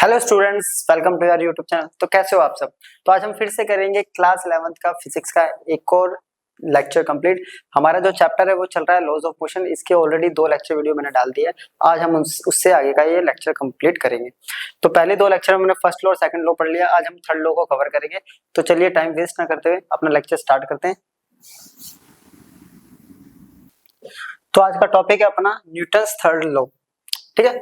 Hello students, welcome to your YouTube channel. तो कैसे हो आप सब। तो आज हम फिर से करेंगे क्लास 11th का फिजिक्स का एक और लेक्चर कंप्लीट। हमारा जो चैप्टर है वो चल रहा है लॉज ऑफ मोशन। इसके ऑलरेडी 2 लेक्चर वीडियो मैंने डाल दिया है। आज हम उससे आगे का ये लेक्चर कंप्लीट करेंगे। तो पहले 2 लेक्चर हमने फर्स्ट लॉ और सेकंड लॉ पढ़ लिया। आज हम थर्ड लॉ को कवर करेंगे। तो चलिए टाइम वेस्ट ना करते हुए अपना लेक्चर स्टार्ट करते हैं। तो आज का टॉपिक है अपना न्यूटन्स थर्ड लॉ। ठीक है,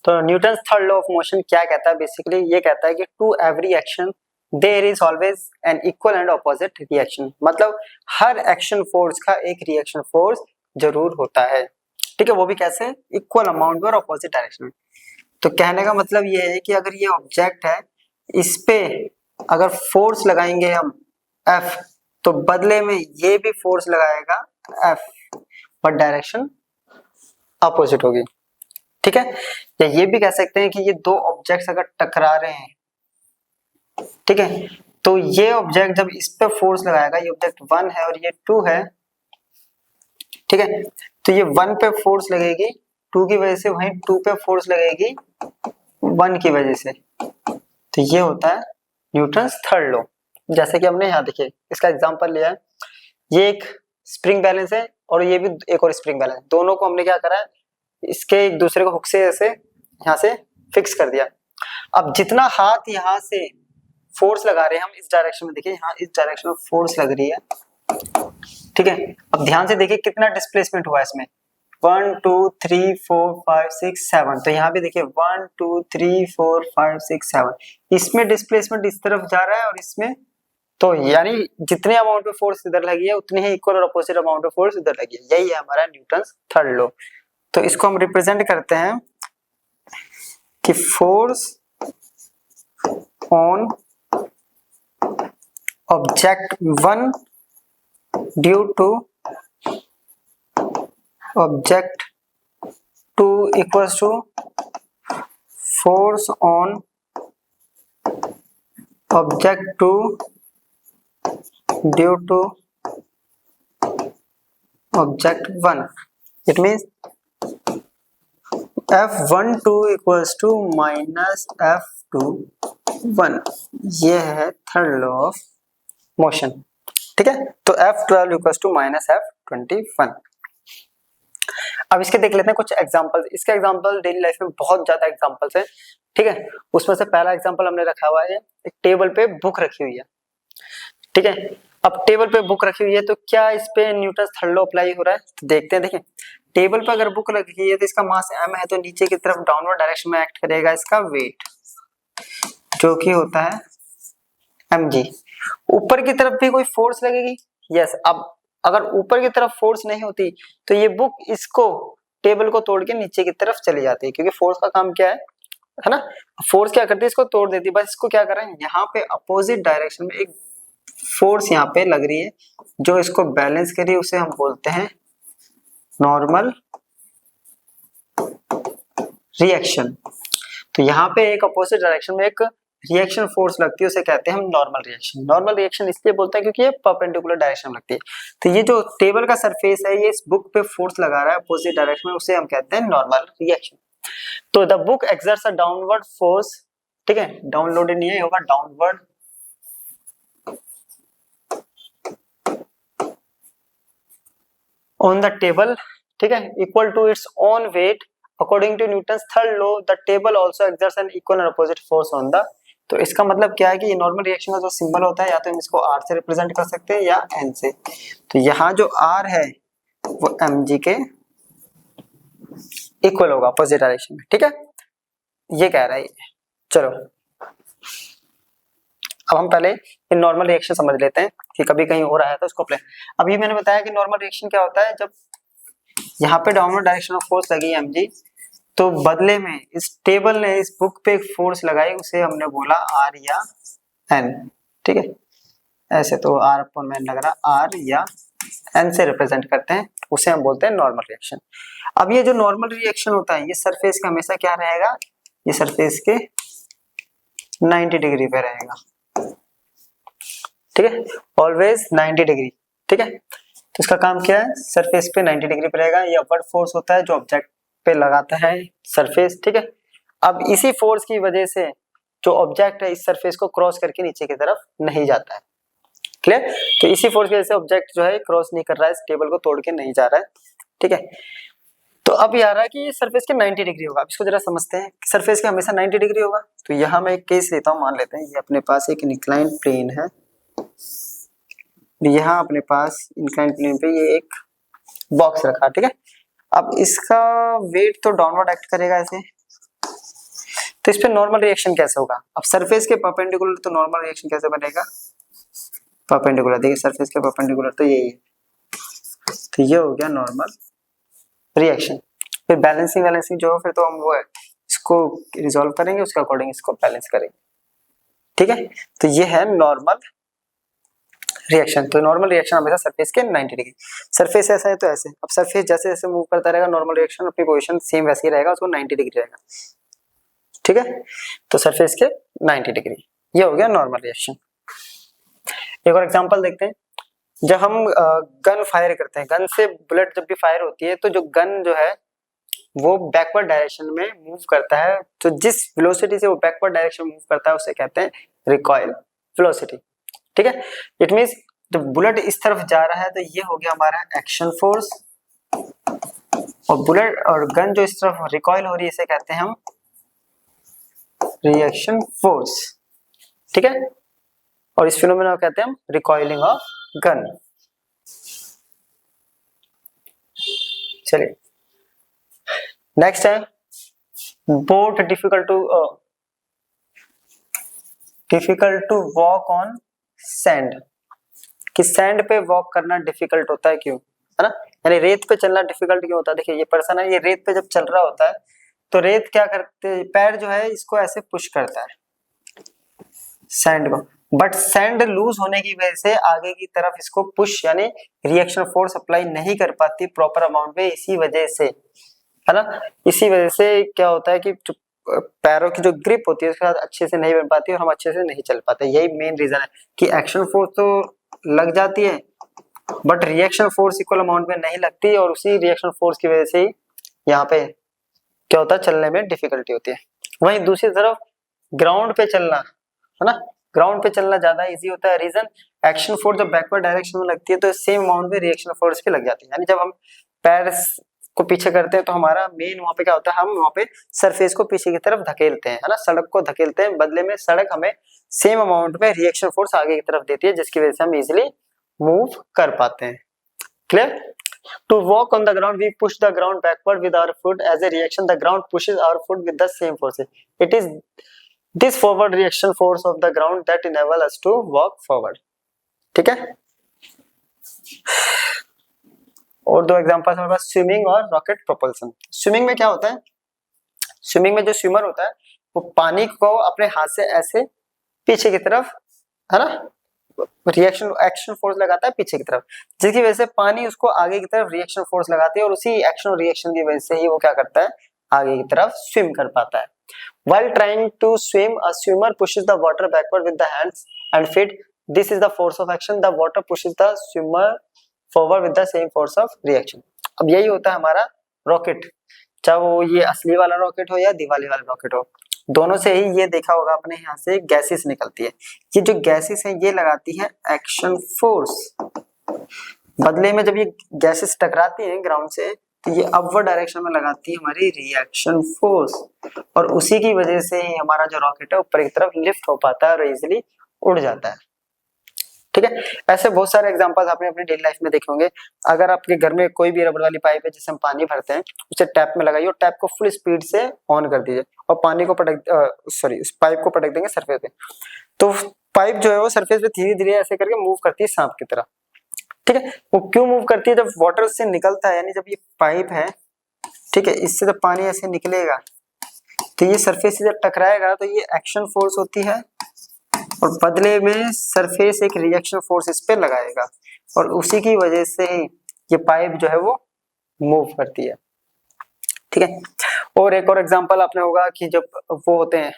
तो Newton's third law of motion क्या कहता है। बेसिकली ये कहता है कि to every action there is always an equal and opposite reaction. मतलब हर एक्शन फोर्स का एक रिएक्शन फोर्स जरूर होता है। ठीक है, वो भी कैसे, इक्वल अमाउंट में और ऑपोजिट डायरेक्शन में। तो कहने का मतलब ये है कि अगर ये ऑब्जेक्ट है, इस पे अगर फोर्स लगाएंगे हम F, तो बदले में ये भी फोर्स लगाएगा F, बट डायरेक्शन अपोजिट होगी। ठीक है, या ये भी कह सकते हैं कि ये 2 ऑब्जेक्ट्स अगर टकरा रहे हैं, ठीक है, तो ये ऑब्जेक्ट जब इस पे फोर्स लगाएगा, ये ऑब्जेक्ट 1 है और ये 2 है, ठीक है, तो ये 1 पे फोर्स लगेगी 2 की वजह से, वहीं 2 पे फोर्स लगेगी 1 की वजह से। तो ये होता है न्यूटन्स थर्ड लॉ। जैसे कि हमने यहाँ देखिए इसका एग्जांपल लिया है, ये एक स्प्रिंग बैलेंस है और ये भी एक और स्प्रिंग बैलेंस, दोनों को हमने क्या करा है, इसके एक दूसरे को हुक से ऐसे यहाँ से फिक्स कर दिया। अब जितना हाथ यहाँ से फोर्स लगा रहे हैं हम इस डायरेक्शन में, देखिए यहाँ इस डायरेक्शन में फोर्स लग रही है। ठीक है, अब ध्यान से देखिए कितना डिस्प्लेसमेंट हुआ इसमें, 1 2 3 4 5 6 7। तो यहाँ भी देखिए 1 2 3 4 5 6 7, इसमें डिस्प्लेसमेंट इस तरफ जा रहा है और इसमें, तो यानी जितने अमाउंट में फोर्स इधर लगी है उतने ही इक्वल और अपोजिट अमाउंट में फोर्स इधर लगी है। यही है हमारा न्यूटन्स थर्ड लॉ। तो इसको हम रिप्रेजेंट करते हैं कि force on object 1 due to object 2 equals to force on object 2 due to object 1। It means F12 equals to minus F21। ये है थर्ड लॉ ऑफ मोशन। ठीक है, तो F12 equals to minus F21। अब इसके देख लेते हैं कुछ एग्जांपल्स। इसके एग्जांपल डेली लाइफ में बहुत ज्यादा एग्जांपल्स हैं। ठीक है, उसमें से पहला एग्जांपल हमने रखा हुआ है, एक टेबल पे बुक रखी हुई है। ठीक है, अब टेबल पे बुक रखी हुई है तो क्या इस पे न्यूटन्स थर्ड लॉ अप्लाई हो रहा है, तो देखते हैं। देखिए टेबल पे अगर बुक रखी है तो इसका मास m है, तो नीचे की तरफ डाउनवर्ड डायरेक्शन में एक्ट करेगा इसका वेट, जो कि होता है mg। ऊपर की तरफ भी कोई फोर्स लगेगी, यस। अब अगर ऊपर की तरफ फोर्स नहीं होती तो ये बुक इसको टेबल को तोड़ के नीचे की तरफ चली जाती है, क्योंकि फोर्स का काम क्या है ना, फोर्स क्या करती है, इसको तोड़ देती है। बस इसको क्या कर रहे हैं, यहाँ पे अपोजिट डायरेक्शन में एक फोर्स यहाँ पे लग रही है जो इसको बैलेंस कर रही है, उसे हम बोलते हैं नॉर्मल रिएक्शन। तो यहाँ पे एक अपोजिट डायरेक्शन में एक रिएक्शन फोर्स लगती है, उसे कहते हैं हम नॉर्मल रिएक्शन। नॉर्मल रिएक्शन इसलिए बोलते हैं क्योंकि ये परपेंडिकुलर डायरेक्शन में लगती है। तो ये जो टेबल का सरफेस है, ये इस बुक पे फोर्स लगा रहा है अपोजिट डायरेक्शन में, उसे हम कहते हैं नॉर्मल रिएक्शन। तो the book exerts a downward force, ठीक है, डाउनलोडेड नहीं है, होगा डाउनवर्ड on the table, ठीक है, equal to its own weight according to Newton's third law the table also exerts an equal and opposite force on the। तो इसका मतलब क्या है कि ये नॉर्मल रिएक्शन का जो सिंबल होता है, या तो हम इसको R से रिप्रेजेंट कर सकते हैं या N से। तो यहाँ जो R है वो mg के इक्वल होगा अपोजिट डायरेक्शन में। ठीक है, ये कह रहा है। चलो अब हम पहले इन नॉर्मल रिएक्शन समझ लेते हैं कि कभी कहीं हो रहा है तो उसको अप्लाई। अभी मैंने बताया कि नॉर्मल रिएक्शन क्या होता है, जब यहाँ पे डाउनवर्ड डायरेक्शन ऑफ फोर्स लगी mg, तो बदले में इस टेबल ने इस बुक पे एक फोर्स लगाई, उसे हमने बोला R या N। ठीक है, ऐसे तो R अपॉन में लग रहा, R या N से रिप्रेजेंट करते हैं, उसे हम बोलते हैं नॉर्मल रिएक्शन। अब ये जो नॉर्मल रिएक्शन होता है, ये सरफेस का हमेशा क्या रहेगा, ये सरफेस के 90 डिग्री पे रहेगा। ठीक है, ऑलवेज 90 डिग्री। ठीक है, तो इसका काम क्या है, सरफेस पे 90 डिग्री पे रहेगा। ये अपवर्ड फोर्स होता है जो ऑब्जेक्ट पे लगाता है सरफेस। ठीक है, अब इसी फोर्स की वजह से जो ऑब्जेक्ट है इस सरफेस को क्रॉस करके नीचे की तरफ नहीं जाता है। क्लियर? तो इसी फोर्स की वजह से ऑब्जेक्ट जो है क्रॉस नहीं कर रहा है, इस टेबल को तोड़ के नहीं जा रहा है। ठीक है, तो अब ये आ रहा है कि ये सरफेस के 90 डिग्री होगा। अब इसको जरा समझते हैं, सरफेस के हमेशा 90 डिग्री होगा। तो यहाँ मैं एक केस लेता हूँ, मान लेते हैं ये अपने पास एक इंक्लाइन प्लेन है, यहाँ अपने पास इंक्लाइन प्लेन पे ये एक बॉक्स रखा, ठीक है। अब इसका वेट तो डाउनवर्ड एक्ट करेगा ऐसे, तो इस पे नॉर्मल रिएक्शन कैसे होगा? अब सरफेस के परपेंडिकुलर तो नॉर्मल रिएक्शन कैसे बनेगा? परपेंडिकुलर, देखिए सरफेस के परपेंडिकुलर तो यही है, तो ये हो गया नॉर्मल रिएक्शन। फिर बैलेंसिंग जो फिर तो हम वो है इसको रिजॉल्व करेंगे, उसके अकॉर्डिंग इसको बैलेंस करेंगे। ठीक है, तो ये है नॉर्मल रिएक्शन। तो नॉर्मल रिएक्शन हमेशा सरफेस के 90 डिग्री, सरफेस ऐसा है तो ऐसे। अब सरफेस जैसे जैसे मूव करता रहेगा नॉर्मल रिएक्शन अपनी पोजीशन सेम वैसे ही रहेगा, उसको 90 डिग्री रहेगा। ठीक है, तो सरफेस के 90 डिग्री, ये हो गया नॉर्मल रिएक्शन। एक और एग्जांपल देखते हैं, जब हम गन फायर करते हैं, गन से बुलेट जब भी फायर होती है तो जो गन जो है वो बैकवर्ड डायरेक्शन में मूव करता है, तो जिस वेलोसिटी से वो बैकवर्ड डायरेक्शन मूव करता है उसे कहते हैं रिकॉइल वेलोसिटी। ठीक है, इट मींस जब बुलेट इस तरफ जा रहा है तो ये हो गया हमारा एक्शन फोर्स, और बुलेट और गन जो इस तरफ रिकॉइल हो रही है इसे कहते हैं हम रिएक्शन फोर्स। ठीक है, और इस फिनोमेना को कहते हैं हम रिकॉइलिंग ऑफ गन। चलिए नेक्स्ट है boat difficult to walk on sand, कि सैंड पे वॉक करना डिफिकल्ट होता है, क्यों? है ना, यानी रेत पे चलना डिफिकल्ट क्यों होता है? देखिए ये पर्सन है, ये रेत पे जब चल रहा होता है तो रेत क्या करते, पैर जो है इसको ऐसे पुश करता है सैंड को, बट सैंड लूज होने की वजह से आगे की तरफ इसको पुश यानी रिएक्शन फोर्स अप्लाई नहीं कर पाती प्रॉपर अमाउंट में, इसी वजह से, है ना, इसी वजह से क्या होता है कि पैरों की जो ग्रिप होती है उसके साथ अच्छे से नहीं बन पाती और हम अच्छे से नहीं चल पाते। यही मेन रीजन है कि एक्शन फोर्स तो लग जाती है but reaction force equal amount में नहीं लगती, और उसी रिएक्शन फोर्स की वजह से ही यहाँ पे क्या होता है, चलने में डिफिकल्टी होती है। वहीं दूसरी तरफ ग्राउंड पे चलना, है ना, ग्राउंड पे चलना ज्यादा इजी होता है। रीजन, एक्शन फोर्स जब बैकवर्ड डायरेक्शन में लगती है तो सेम अमाउंट में रिएक्शन फोर्स भी लग जाती है, यानी जब हम पैर को पीछे करते हैं तो हमारा मेन वहां पे क्या होता है, हम वहां पे सरफेस को पीछे की तरफ धकेलते हैं, है ना, सड़क को धकेलते हैं, बदले में सड़क हमें सेम अमाउंट में रिएक्शन फोर्स आगे की तरफ देती है, जिसकी वजह से हम इजीली मूव कर पाते हैं। Clear? To walk on the ground, we push the ground backward with our foot. As a reaction, the ground pushes our foot with the same forces. It is this forward reaction force of the ground that enable us to walk forward. ठीक है? और दो examples हमारे पास, swimming और rocket propulsion. Swimming में क्या होता है, स्विमिंग में जो स्विमर होता है वो पानी को अपने हाथ से ऐसे पीछे की तरफ, है ना, रिएक्शन एक्शन फोर्स लगाता है पीछे की तरफ, जिसकी वजह से पानी उसको आगे की तरफ रिएक्शन फोर्स लगाती है, और उसी एक्शन और रिएक्शन की वजह से ही वो क्या करता है, आगे की तरफ स्विम कर पाता है। While trying to swim, a swimmer pushes the water backward with the hands and feet. This is the force of action. The water pushes the swimmer forward with the same force of reaction. अब यही होता है हमारा rocket, चाहे वो ये असली वाला रॉकेट हो या दिवाली वाला रॉकेट हो, दोनों से ही ये देखा होगा अपने यहाँ से गैसेस निकलती है। ये जो गैसेस है ये लगाती है एक्शन फोर्स, बदले में जब ये गैसेस टकराती हैं ग्राउंड से तो ये अपवर्ड डायरेक्शन में लगाती है हमारी रिएक्शन फोर्स, और उसी की वजह से ही हमारा जो रॉकेट है ऊपर की तरफ लिफ्ट हो पाता है और इजीली उड़ जाता है। ठीक है, ऐसे बहुत सारे एग्जांपल्स आपने अपनी डेली लाइफ में देखे होंगे। अगर आपके घर में कोई भी रबड़ वाली पाइप है जिससे हम पानी भरते हैं, उसे टैप में लगाइए और टैप को फुल स्पीड से ऑन कर दीजिए और पानी को उस पाइप को पटक देंगे सरफेस पे, तो पाइप जो है वो सरफेस पे धीरे धीरे ऐसे करके मूव करती है सांप की तरह। ठीक है, वो क्यों मूव करती है, जब वाटर उससे निकलता है, यानी जब ये पाइप है, ठीक है, इससे जब पानी ऐसे निकलेगा तो ये सरफेस से जब टकराएगा तो ये एक्शन फोर्स होती है, और बदले में सरफेस एक रिएक्शन फोर्स इस पे लगाएगा, और उसी की वजह से ही ये पाइप जो है वो मूव करती है। ठीक है, और एक और एग्जांपल आपने होगा कि जब वो होते हैं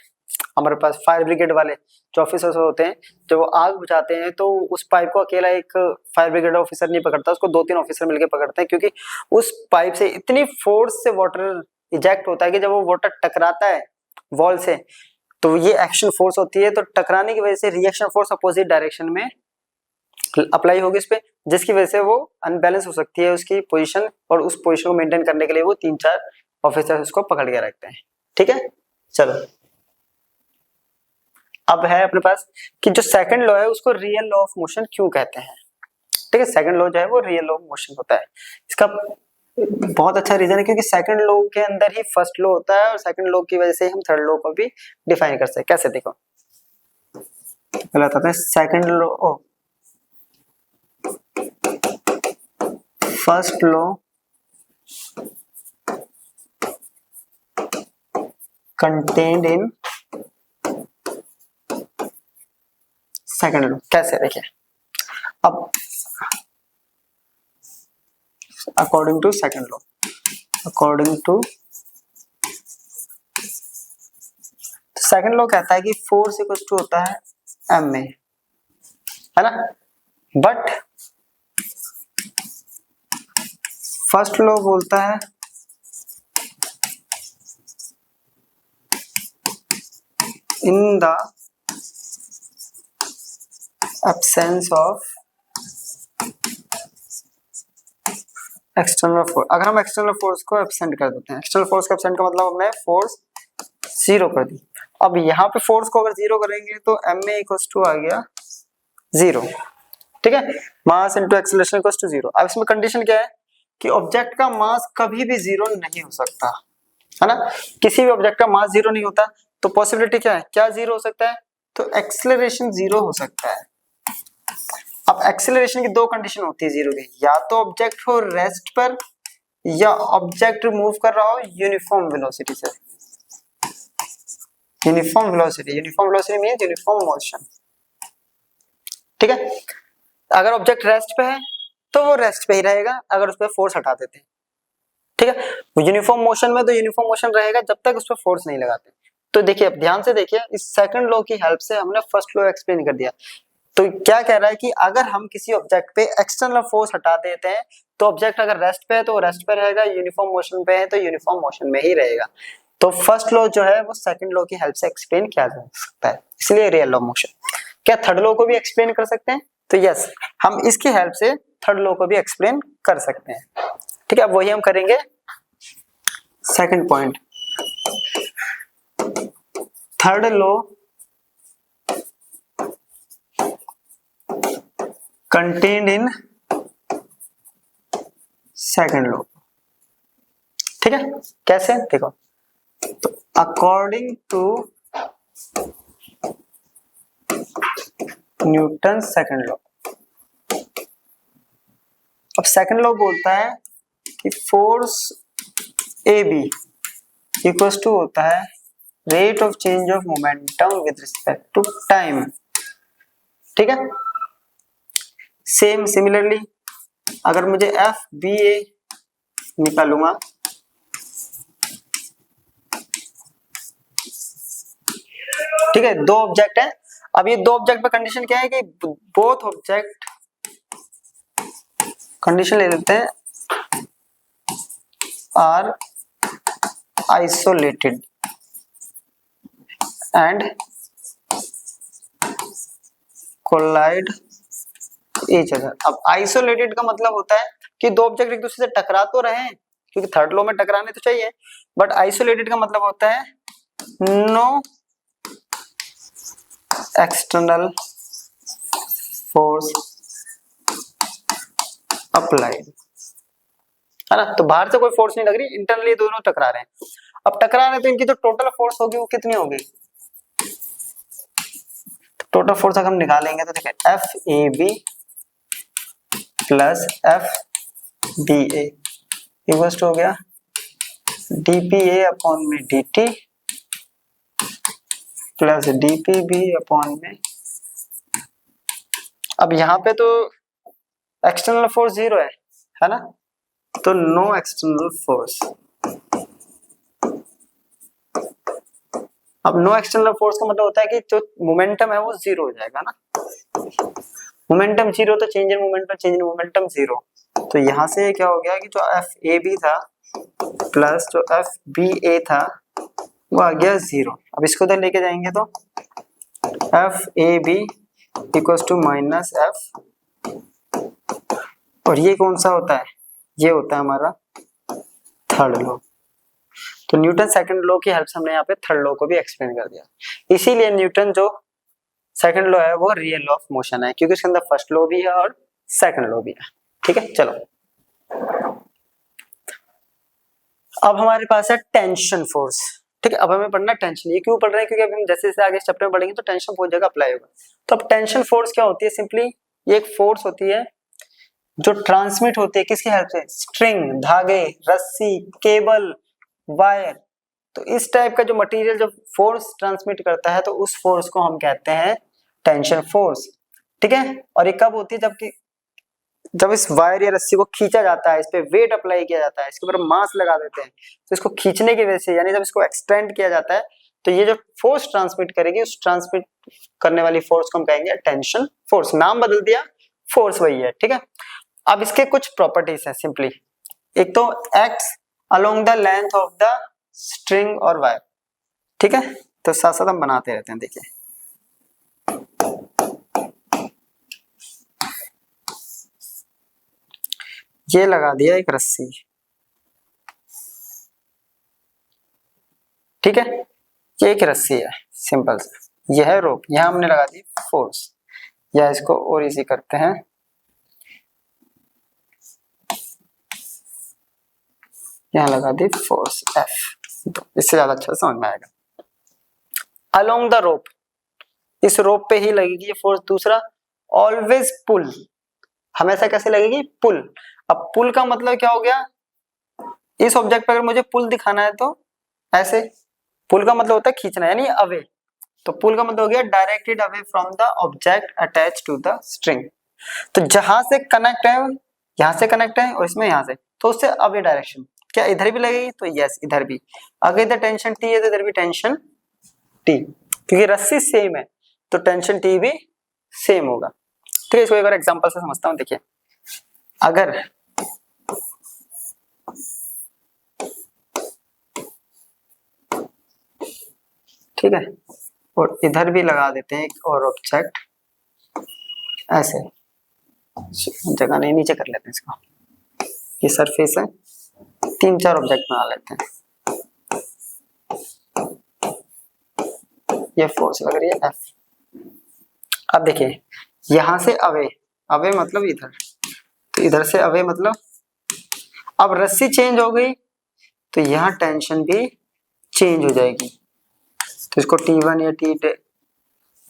हमारे पास फायर ब्रिगेड वाले जो ऑफिसर्स होते हैं, जब वो आग बुझाते हैं तो उस पाइप को अकेला एक फायर ब्रिगेड ऑफिसर नहीं पकड़ता, उसको 2-3 ऑफिसर मिलकर पकड़ते हैं, क्योंकि उस पाइप से इतनी फोर्स से वाटर इजेक्ट होता है कि जब वो वाटर टकराता है वॉल से तो ये एक्शन फोर्स होती है, तो टकराने की वजह से रिएक्शन फोर्स अपोजिट डायरेक्शन में अप्लाई होगी इस पे, जिसकी वजह से वो अनबैलेंस हो सकती है उसकी पोजीशन, और उस पोजीशन को मेंटेन करने के लिए वो 3-4 ऑफिसर्स उसको पकड़ के रखते हैं। ठीक है, चलो अब है अपने पास कि जो सेकंड लॉ है उसको रियल लॉ ऑफ मोशन क्यों कहते हैं। ठीक है, सेकंड लॉ जो है वो रियल लॉ ऑफ मोशन होता है। इसका बहुत अच्छा रीजन है क्योंकि सेकंड लॉ के अंदर ही फर्स्ट लॉ होता है, और सेकंड लॉ की वजह से हम थर्ड लॉ को भी डिफाइन कर सकते हैं। कैसे, देखो पहले बताते हैं second law, first law contained in second law. कैसे, देखिए अब according to second law, according to second law कहता है कि फोर्स इक्वल टू होता है एम ए, है ना, बट फर्स्ट लॉ बोलता है in the absence of external force. अगर हम एक्सटर्नल फोर्स को एब्सेंट कर देते हैं, एक्सटर्नल फोर्स का एब्सेंट का मतलब हमने फोर्स जीरो कर दी। अब यहाँ पे फोर्स को अगर जीरो करेंगे तो एम ए इक्वल टू आ गया जीरो। ठीक है, mass into acceleration equal to zero. अब इसमें कंडीशन क्या है कि ऑब्जेक्ट का मास कभी भी जीरो नहीं हो सकता, है ना, किसी भी ऑब्जेक्ट का मास जीरो नहीं होता, तो पॉसिबिलिटी क्या है, क्या जीरो हो सकता है, तो एक्सीलरेशन जीरो हो सकता है। अब एक्सीलरेशन की दो कंडीशन होती है जीरो की, या तो ऑब्जेक्ट हो रेस्ट पर, या ऑब्जेक्ट मूव कर रहा हो यूनिफॉर्म वेलोसिटी से। Uniform velocity, uniform velocity means uniform motion. ठीक है, अगर ऑब्जेक्ट रेस्ट पे है तो वो रेस्ट पे ही रहेगा, अगर उस पर फोर्स हटा देते हैं। ठीक है, यूनिफॉर्म मोशन में तो यूनिफॉर्म मोशन रहेगा जब तक उस पर फोर्स नहीं लगाते। तो देखिए, अब ध्यान से देखिए, इस सेकंड लॉ की हेल्प से हमने फर्स्ट लॉ एक्सप्लेन कर दिया। तो क्या कह रहा है कि अगर हम किसी ऑब्जेक्ट पे एक्सटर्नल फोर्स हटा देते हैं तो ऑब्जेक्ट अगर रेस्ट पे है तो वो रेस्ट पे रहेगा, यूनिफॉर्म मोशन पे है तो यूनिफॉर्म मोशन में ही रहेगा। तो फर्स्ट लॉ जो है वो सेकंड लॉ की हेल्प से एक्सप्लेन किया जा सकता है, इसलिए रियल लॉ ऑफ मोशन। क्या थर्ड लॉ को भी एक्सप्लेन कर सकते हैं, तो यस, हम इसकी हेल्प से थर्ड लॉ को भी एक्सप्लेन कर सकते हैं। ठीक है, अब वही हम करेंगे second point, third law contained in second law. ठीक है, कैसे, देखो, तो according to Newton second law, अब सेकंड लॉ बोलता है कि force A B equals to होता है rate of change of momentum with respect to time. ठीक है, सेम सिमिलरली अगर मुझे एफ बी ए निकालूंगा, ठीक है, दो ऑब्जेक्ट है। अब ये दो ऑब्जेक्ट पे कंडीशन क्या है कि बोथ ऑब्जेक्ट, कंडीशन ले लेते हैं, are isolated and collide each other. अब आइसोलेटेड का मतलब होता है कि दो ऑब्जेक्ट एक दूसरे से टकरा तो रहे हैं, क्योंकि थर्ड लॉ में टकराने तो चाहिए, बट आइसोलेटेड का मतलब होता है नो एक्सटर्नल फोर्स अप्लाइड, है ना, तो बाहर से कोई फोर्स नहीं लग रही, इंटरनली दोनों टकरा रहे हैं। अब टकरा रहे हैं तो इनकी जो टोटल फोर्स होगी वो कितनी होगी, टोटल फोर्स अगर हम निकालेंगे तो देखिए F A B plus F B A equals to हो गया डी पी ए अपॉन में D T plus D P B upon में। अब यहाँ पे तो एक्सटर्नल फोर्स जीरो है ना, तो नो एक्सटर्नल फोर्स। अब नो एक्सटर्नल फोर्स का मतलब होता है कि जो मोमेंटम है वो जीरो हो जाएगा ना, मोमेंटम जीरो तो change in momentum, change in momentum zero. तो यहाँ से क्या हो गया कि जो एफ ए बी था प्लस जो एफ बी ए था वो आ गया 0। अब इसको इधर लेके जाएंगे तो F A B equals to minus F, और ये कौन सा होता है, ये होता है हमारा थर्ड लॉ। तो न्यूटन सेकंड लॉ की हेल्प से हमने यहाँ पे थर्ड लॉ को भी एक्सप्लेन कर दिया। इसीलिए न्यूटन जो सेकंड लॉ है वो रियल लॉ ऑफ मोशन है, क्योंकि उसके अंदर फर्स्ट लॉ भी है और सेकंड लॉ भी है। ठीक है, चलो अब हमारे पास है टेंशन फोर्स। ठीक है, अब हमें पढ़ना टेंशन। ये क्यों पढ़ रहे हैं, क्योंकि अभी हम जैसे जैसे आगे चैप्टर में पढ़ेंगे तो टेंशन बहुत जगह अप्लाई होगा। तो अब टेंशन फोर्स क्या होती है, सिंपली ये एक फोर्स होती है जो ट्रांसमिट होती है किसकी हेल्प से, स्ट्रिंग, धागे, रस्सी, केबल, वायर। तो इस टाइप का जो मटेरियल जब फोर्स ट्रांसमिट करता है तो उस फोर्स को हम कहते हैं टेंशन फोर्स। ठीक है, और ये कब होती है, जब इस वायर या रस्सी को खींचा जाता है, इस पे वेट अप्लाई किया जाता है, इसके ऊपर मास लगा देते हैं, तो इसको खींचने की वजह से, यानी जब इसको एक्सटेंड किया जाता है तो ये जो फोर्स ट्रांसमिट करेगी, उस ट्रांसमिट करने वाली फोर्स को हम कहेंगे टेंशन फोर्स। नाम बदल दिया, फोर्स वही है। ठीक है, अब इसके कुछ प्रॉपर्टीज हैं सिंपली। एक तो acts along the length of the string और वायर। ठीक है, तो साथ साथ हम बनाते रहते हैं। देखिए ये लगा दिया एक रस्सी, ठीक है, ये एक रस्सी है सिंपल सा, यह है रोप, यहां हमने लगा दी फोर्स, या इसको और इजी करते हैं, यहां लगा दी फोर्स एफ, तो इससे ज्यादा अच्छा समझ में आएगा। अलोंग द रोप, इस रोप पे ही लगेगी ये फोर्स। दूसरा, ऑलवेज पुल, हमेशा कैसे लगेगी, पुल। अब पुल का मतलब क्या हो गया, इस ऑब्जेक्ट पे अगर मुझे पुल दिखाना है तो ऐसे, पुल का मतलब होता है खींचना, यानी अवे। तो पुल का मतलब हो गया directed away from the object attach to the string. तो जहां से कनेक्ट है, यहां से कनेक्ट है और इसमें यहां से, तो उससे अवे डायरेक्शन। क्या इधर भी लगेगी, तो यस इधर भी। अगर इधर टेंशन टी है तो इधर भी टेंशन टी, क्योंकि रस्सी सेम है तो टेंशन टी भी सेम होगा। ठीक है, इसको एक बार एग्जांपल से समझता हूं। देखिए अगर ठीक है, और इधर भी लगा देते हैं एक और ऑब्जेक्ट, ऐसे जगह नहीं, नीचे कर लेते हैं इसको, ये सरफेस है, 3-4 ऑब्जेक्ट बना लेते हैं, ये फोर्स लग रही है एफ। अब देखिए यहां से अवे, अवे मतलब इधर, तो इधर से अवे मतलब, अब रस्सी चेंज हो गई तो यहाँ टेंशन भी चेंज हो जाएगी, तो इसको T1 या T,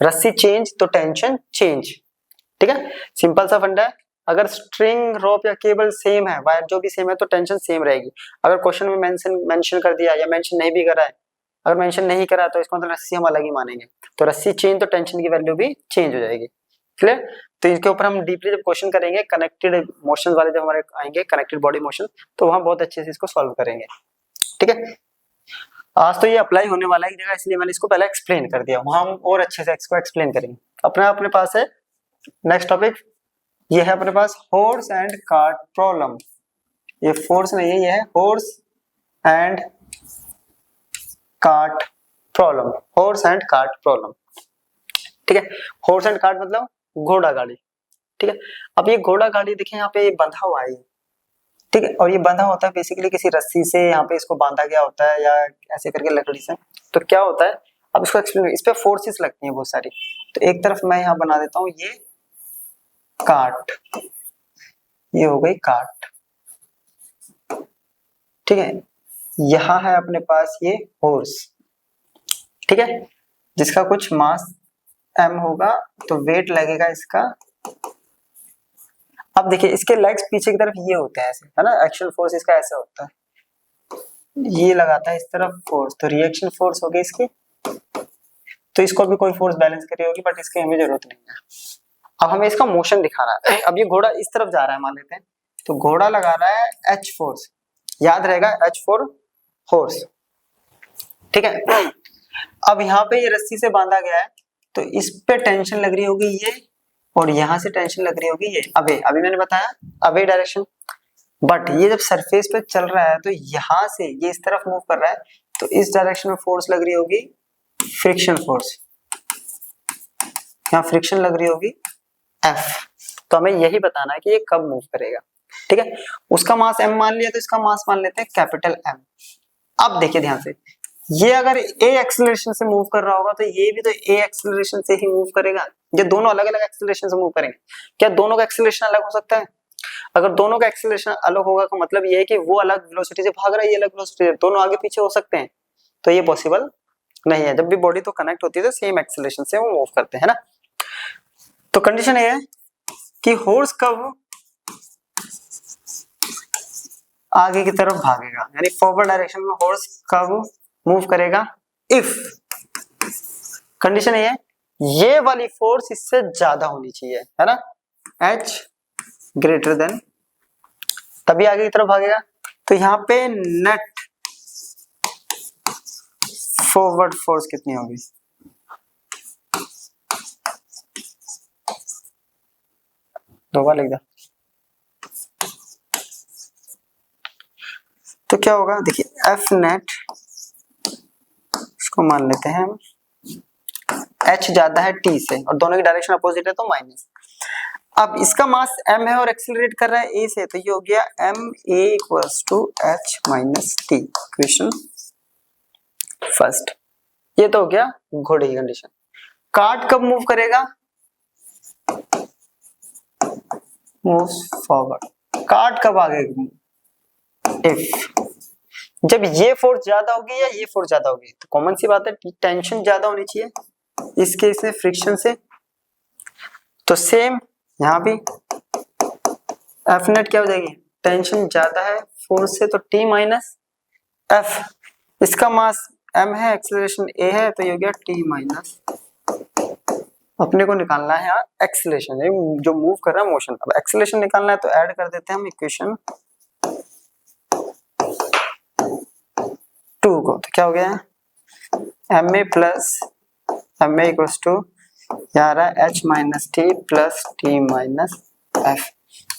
रस्सी चेंज तो टेंशन चेंज। ठीक है, सिंपल सा फंडा है। अगर स्ट्रिंग, रोप या केबल सेम है, वायर जो भी सेम है, तो टेंशन सेम रहेगी। अगर क्वेश्चन में मेंशन कर दिया या मेंशन नहीं भी करा है, अगर मेंशन नहीं करा तो इसका मतलब रस्सी हम अलग ही मानेंगे, तो रस्सी चेंज तो टेंशन की वैल्यू भी चेंज हो जाएगी। क्लियर, तो इसके ऊपर हम डीपली जब क्वेश्चन करेंगे, कनेक्टेड मोशन वाले जब हमारे आएंगे, कनेक्टेड बॉडी मोशन, तो वहां बहुत अच्छे से इसको सॉल्व करेंगे। ठीक है, आज तो ये अप्लाई होने वाला है एक जगह, इसलिए मैंने इसको पहले एक्सप्लेन कर दिया, वहां हम और अच्छे से इसको एक्सप्लेन करेंगे। अपने पास है नेक्स्ट टॉपिक, ये है अपने पास हॉर्स एंड कार्ट प्रॉब्लम। ये फोर्स नहीं है, ये है horse and cart problem, horse and cart problem. ठीक है, हॉर्स एंड कार्ट मतलब घोड़ा गाड़ी। ठीक है, अब ये घोड़ा गाड़ी देखिए यहाँ पे ये बंधा हुआ है, ठीक है, और ये बंधा होता है बेसिकली किसी रस्सी से, यहाँ पे इसको बांधा गया होता है या ऐसे करके लकड़ी से। तो क्या होता है, अब इसको एक्सप्लेन, इस पे फोर्सेस लगती हैं बहुत सारी। तो एक तरफ मैं यहाँ बना देता हूँ ये काट, ये हो गई काट। ठीक है, यहाँ है अपने पास ये हॉर्स, ठीक है, जिसका कुछ मास m होगा, तो वेट लगेगा इसका। अब देखिए इसके लेग्स पीछे की तरफ ये होते हैं ऐसे, है ना, एक्शन फोर्स इसका ऐसा होता है, ये लगाता है इस तरफ फोर्स, तो रिएक्शन फोर्स हो गई इसकी। तो इसको भी कोई फोर्स बैलेंस कर रही होगी, बट इसकी हमें जरूरत नहीं है। अब हमें इसका मोशन दिखाना है। अब ये घोड़ा इस तरफ जा रहा है मान लेते हैं, तो घोड़ा लगा रहा है H फोर्स, याद रहेगा H फॉर हॉर्स। ठीक है, अब यहाँ पे ये रस्सी से बांधा गया है, तो इस पे टेंशन लग रही होगी ये, और यहाँ से टेंशन लग रही होगी ये अवे, अभी मैंने बताया अवे डायरेक्शन। बट ये जब सरफेस पे चल रहा है तो यहाँ से ये इस तरफ मूव कर रहा है, तो इस डायरेक्शन में फोर्स लग रही होगी फ्रिक्शन फोर्स, यहाँ फ्रिक्शन लग रही होगी F। तो हमें यही बताना है कि ये कब मूव करेगा, ठीक है। उसका मास m मान लिया तो इसका मास मान लेते हैं कैपिटल M। अब देखिए ध्यान से, ये अगर a एक्सेलरेशन से मूव कर रहा होगा तो ये भी तो a एक्सेलरेशन से ही मूव करेगा। ये दोनों अलग अलग एक्सेलरेशन से मूव करेंगे, क्या दोनों का एक्सेलरेशन अलग हो सकता है? अगर दोनों का एक्सेलरेशन अलग होगा तो मतलब ये है कि वो अलग वेलोसिटी से भाग रहा है, ये अलग वेलोसिटी से, दोनों आगे पीछे हो सकते हैं, तो ये पॉसिबल नहीं है। जब भी बॉडी तो कनेक्ट होती है तो सेम एक्सेलरेशन से वो मूव करते हैं ना। तो कंडीशन ये है कि हॉर्स कब आगे की तरफ भागेगा, यानी फॉरवर्ड डायरेक्शन में हॉर्स कब मूव करेगा, इफ कंडीशन ये है ये वाली फोर्स इससे ज्यादा होनी चाहिए, है ना, H ग्रेटर देन, तभी आगे की तरफ भागेगा। तो यहाँ पे नेट फॉरवर्ड फोर्स कितनी होगी, दो बार लिख दो। तो क्या होगा, देखिए F नेट, इसको मान लेते हैं हम, H ज्यादा है T से और दोनों की डायरेक्शन अपोजिट है तो माइनस। अब इसका मास m है और एक्सेलरेट कर रहा है a से, तो ये हो गया ma equals to h minus T, equation first. ये तो हो गया घोड़े की कंडीशन। कार्ट कब मूव करेगा, मूव फॉरवर्ड। कार्ट कब आगे, इफ जब ये फोर्स ज्यादा होगी या ये फोर्स ज्यादा होगी, तो कॉमन सी बात है टेंशन ज्यादा होनी चाहिए इस केस में फ्रिक्शन से। तो सेम यहाँ भी एफ नेट क्या हो जाएगी, टेंशन ज्यादा है फोर्स से तो टी माइनस एफ, इसका मास m है, एक्सेलरेशन a है, तो ये हो गया t माइनस, अपने को निकालना है यहाँ एक्सेलरेशन, जो मूव कर रहा है मोशन। अब एक्सेलरेशन निकालना है तो ऐड कर देते हैं हम इक्वेशन 2 को, तो क्या हो गया ma plus ma equals to यहाँ रहा है h minus T plus T minus F,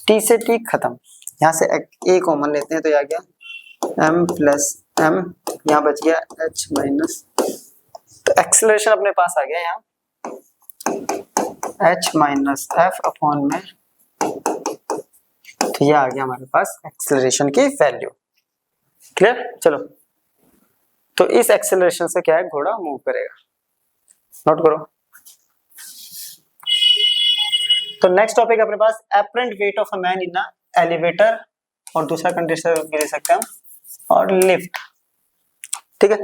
t से t खत्म, यहाँ से a कॉमन लेते हैं तो ये आ गया m प्लस m, यहाँ बच गया h माइनस, तो एक्सेलरेशन अपने पास आ गया यहाँ h माइनस एफ अपॉन में, तो ये आ गया हमारे पास एक्सेलरेशन की वैल्यू। क्लियर, चलो तो इस एक्सेलरेशन से क्या है, घोड़ा मूव करेगा, नोट करो। तो नेक्स्ट टॉपिक अपने पास apparent weight of a man in a elevator, और दूसरा कंडीशन ले सकते हैं और लिफ्ट, ठीक है,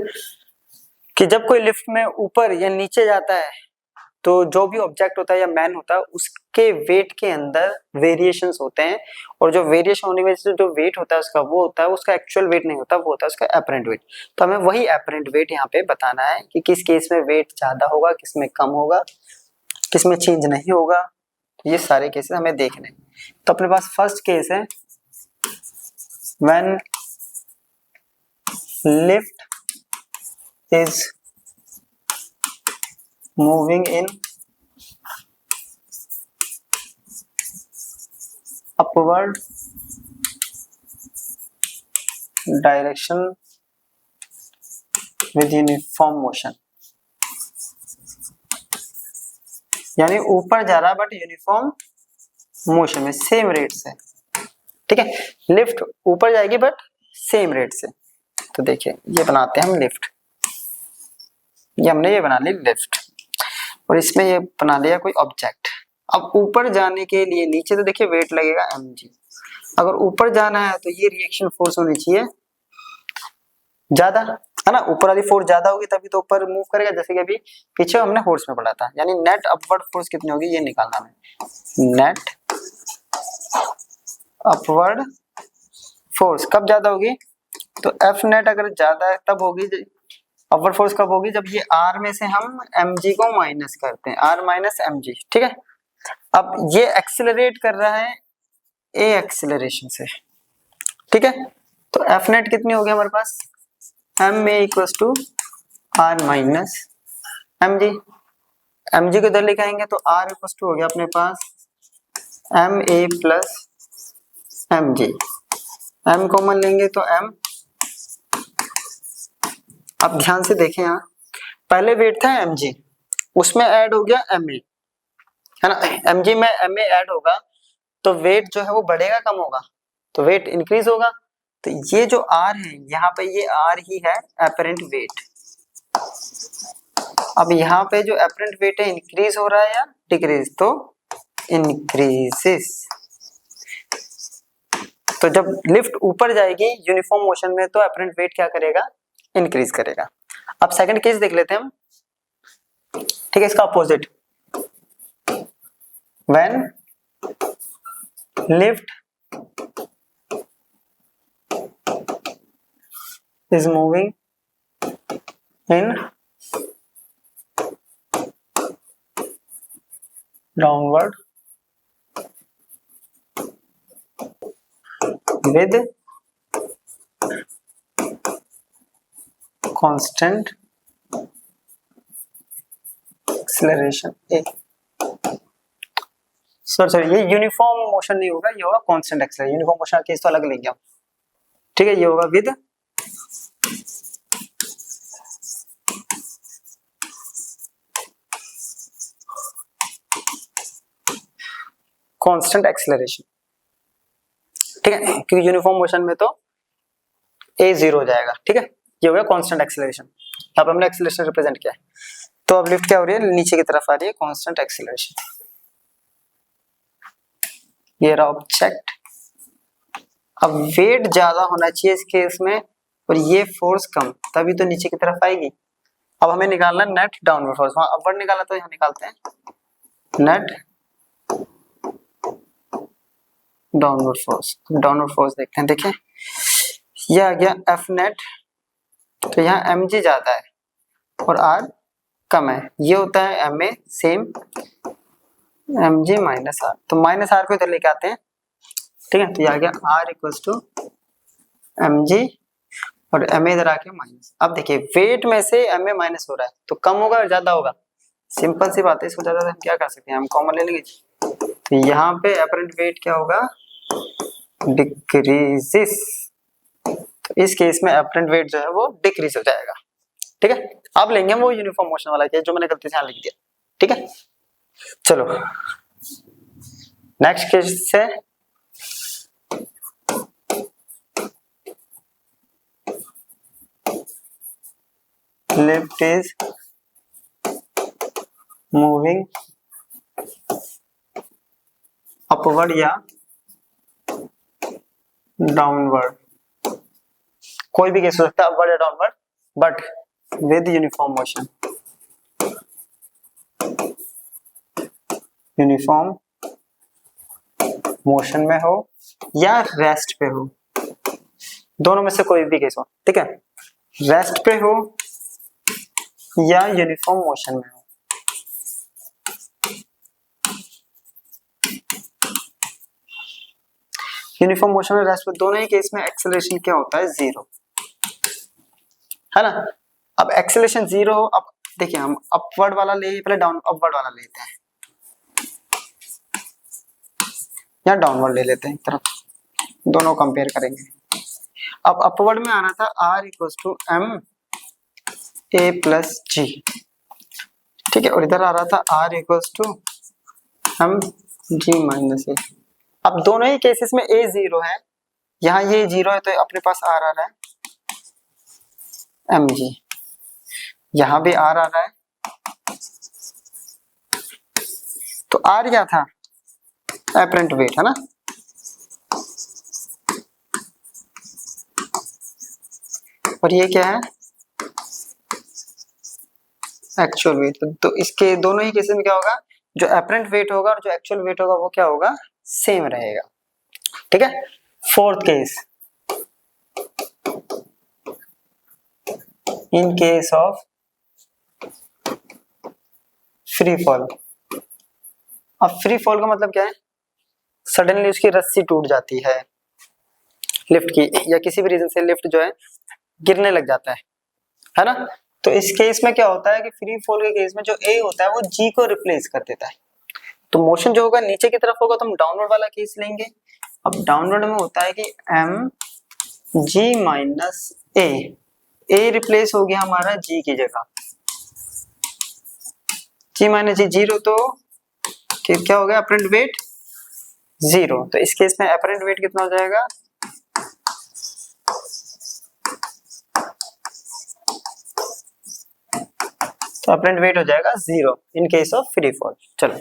कि जब कोई लिफ्ट में ऊपर या नीचे जाता है तो जो भी ऑब्जेक्ट होता है या मैन होता है उसके वेट के अंदर वेरिएशंस होते हैं, और जो वेरिएशन होने की वजह से जो वेट होता है उसका वो होता है, उसका एक्चुअल वेट नहीं होता, वो होता है उसका एपरेंट वेट। तो हमें वही एपरेंट वेट यहाँ पे बताना है कि किस केस में वेट ज्यादा होगा, किस में कम होगा, किस में चेंज नहीं होगा, तो ये सारे केसेस हमें देखने। तो अपने पास फर्स्ट केस है when lift is moving in upward direction with uniform motion, यानी ऊपर जा रहा है बट यूनिफॉर्म मोशन में, सेम रेट से, ठीक है, लिफ्ट ऊपर जाएगी बट सेम रेट से। तो देखिए ये बनाते हैं हम लिफ्ट, ये हमने ये बना ली लिफ्ट, और इसमें ये बना लिया कोई ऑब्जेक्ट। अब ऊपर जाने के लिए, नीचे तो देखिए वेट लगेगा mg, अगर ऊपर जाना है तो ये रिएक्शन फोर्स होनी चाहिए ज्यादा, है ना, ऊपर वाली फोर्स ज्यादा होगी तभी तो ऊपर मूव करेगा, जैसे कि अभी पीछे हमने फोर्स में पढ़ा था, यानी नेट अपवर्ड फोर्स कितनी होगी ये निकालना है। नेट अपवर्ड फोर्स कब ज्यादा होगी, तो एफ नेट अगर ज्यादा है तब होगी, अपवर्ड फोर्स कब होगी, जब ये r में से हम mg को माइनस करते हैं, r माइनस mg, ठीक है। अब ये एक्सेलरेट कर रहा है a एक्सेलरेशन से, ठीक है, तो एफ नेट कितनी होगी हमारे पास, ma equals to r minus mg, mg को इधर लेके आएंगे तो r इक्वल्स टू हो गया अपने पास ma plus mg, m common लेंगे तो m अब ध्यान से देखें, यहाँ पहले वेट था mg, उसमें ऐड हो गया ma, है ना। mg में ma ऐड होगा तो वेट जो है वो बढ़ेगा कम होगा, तो वेट इंक्रीज होगा। तो ये जो r है यहाँ पे, ये r ही है एपरेंट वेट। अब यहाँ पे जो एपरेंट वेट है इंक्रीज हो रहा है या डिक्रीज, तो इंक्रीजेस। तो जब लिफ्ट ऊपर जाएगी यूनिफॉर्म मोशन में तो एपरेंट वेट क्या करेगा, इंक्रीज करेगा। अब सेकंड केस देख लेते हैं हम, ठीक है, इसका opposite. When lift is moving in downward with constant acceleration a। Sorry, ये यूनिफॉर्म मोशन नहीं होगा, ये होगा कांस्टेंट एक्सेलरेशन। यूनिफॉर्म मोशन का केस तो अलग लेंगे हम, ठीक है। ये होगा विद कांस्टेंट एक्सेलरेशन, ठीक है, क्योंकि यूनिफॉर्म मोशन में तो a जीरो हो जाएगा, ठीक है। ये हो गया कांस्टेंट एक्सेलरेशन। अब हमने एक्सेलरेशन रिप्रेजेंट किया है, तो अब लिफ्ट क्या हो रही है, नीचे की तरफ आ रही है, कांस्टेंट एक्सेलरेशन। ये रहा ऑब्जेक्ट। अब वेट ज्यादा होना चाहिए इस केस में और ये फोर्स कम, तभी तो नीचे की तरफ आएगी। अब हमें निकालना नेट डाउनवर्ड फोर्स, वहां अपवर्ड निकाला तो यहाँ निकालते हैं net downward force. Downward force देखते हैं, देखिए ये आ गया एफ नेट, तो यहाँ एम जी ज्यादा है और आर कम है, ये होता है M A same M G minus R, तो माइनस आर को इधर लेके आते हैं, ठीक है। तो ये आ गया R equals to M G और एम ए इधर आके माइनस। अब देखिए वेट में से एम ए माइनस हो रहा है तो कम होगा और ज्यादा होगा, सिंपल सी बात है। इसको ज्यादा हम क्या कर सकते हैं, हम कॉमन ले लेंगे। तो यहाँ पे एपरेंट वेट क्या होगा, डिक्रीजेस। तो इस केस में एपरेंट वेट जो है वो डिक्रीज हो जाएगा, ठीक है। अब लेंगे हम वो यूनिफॉर्म मोशन वाला केस जो मैंने गलती से यहाँ लिख दिया, ठीक है। चलो नेक्स्ट केस है लिफ्ट इज मूविंग अपवर्ड या डाउनवर्ड, कोई भी केस हो सकता है, अपवर्ड या downward, but with uniform motion. Uniform motion में हो या रेस्ट पे हो, दोनों में से कोई भी केस हो, ठीक है। रेस्ट पे हो या यूनिफॉर्म मोशन में हो, यूनिफॉर्म मोशन में रेस्ट पे, दोनों ही केस में एक्सेलरेशन क्या होता है, जीरो, है ना। अब एक्सेलरेशन जीरो हो, अब देखिए हम अपवर्ड वाला ले, पहले डाउन अपवर्ड वाला लेते हैं या डाउनवर्ड ले लेते हैं एक तरफ, दोनों कंपेयर करेंगे। अब अपवर्ड में आना था r equals to M A plus G, ठीक है, और इधर आ रहा था r equals to M G minus A. अब दोनों ही केसेस में a जीरो है, यहाँ ये जीरो है तो अपने पास r आ रहा है एम जी, यहाँ भी r आ रहा है, तो r क्या था, एपरेंट वेट, है ना। और ये क्या है, एक्चुअल वेट। तो इसके दोनों ही केसेस में क्या होगा, जो एपरेंट वेट होगा और जो एक्चुअल वेट होगा वो क्या होगा, सेम रहेगा, ठीक है। Fourth case, in case of free fall. अब फ्री फॉल का मतलब क्या है, सडनली उसकी रस्सी टूट जाती है लिफ्ट की, या किसी भी रीजन से लिफ्ट जो है गिरने लग जाता है ना। तो इस केस में क्या होता है कि फ्री फॉल के केस में जो ए होता है वो जी को रिप्लेस कर देता है, तो मोशन जो होगा नीचे की तरफ होगा, तो हम डाउनवर्ड वाला केस लेंगे। अब डाउनवर्ड में होता है कि एम जी माइनस ए, ए रिप्लेस हो गया हमारा जी की जगह, जी माइनस जी 0, तो क्या हो गया अपरेंट वेट 0। तो इस केस में अपरेंट वेट कितना हो जाएगा, तो अपरेंट वेट हो जाएगा 0 in case of free fall. चलो,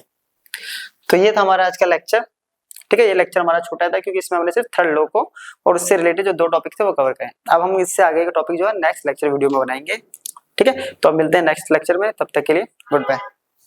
तो ये था हमारा आज का लेक्चर। ठीक है, ये लेक्चर हमारा छोटा था क्योंकि इसमें हमने सिर्फ थर्ड लॉ को और उससे रिलेटेड जो 2 टॉपिक थे वो कवर करें। अब हम इससे आगे का टॉपिक जो है नेक्स्ट लेक्चर वीडियो में बनाएंगे। ठीक है, तो अब मिलते हैं नेक्स्ट लेक्चर में, तब तक के लिए गुड बाय।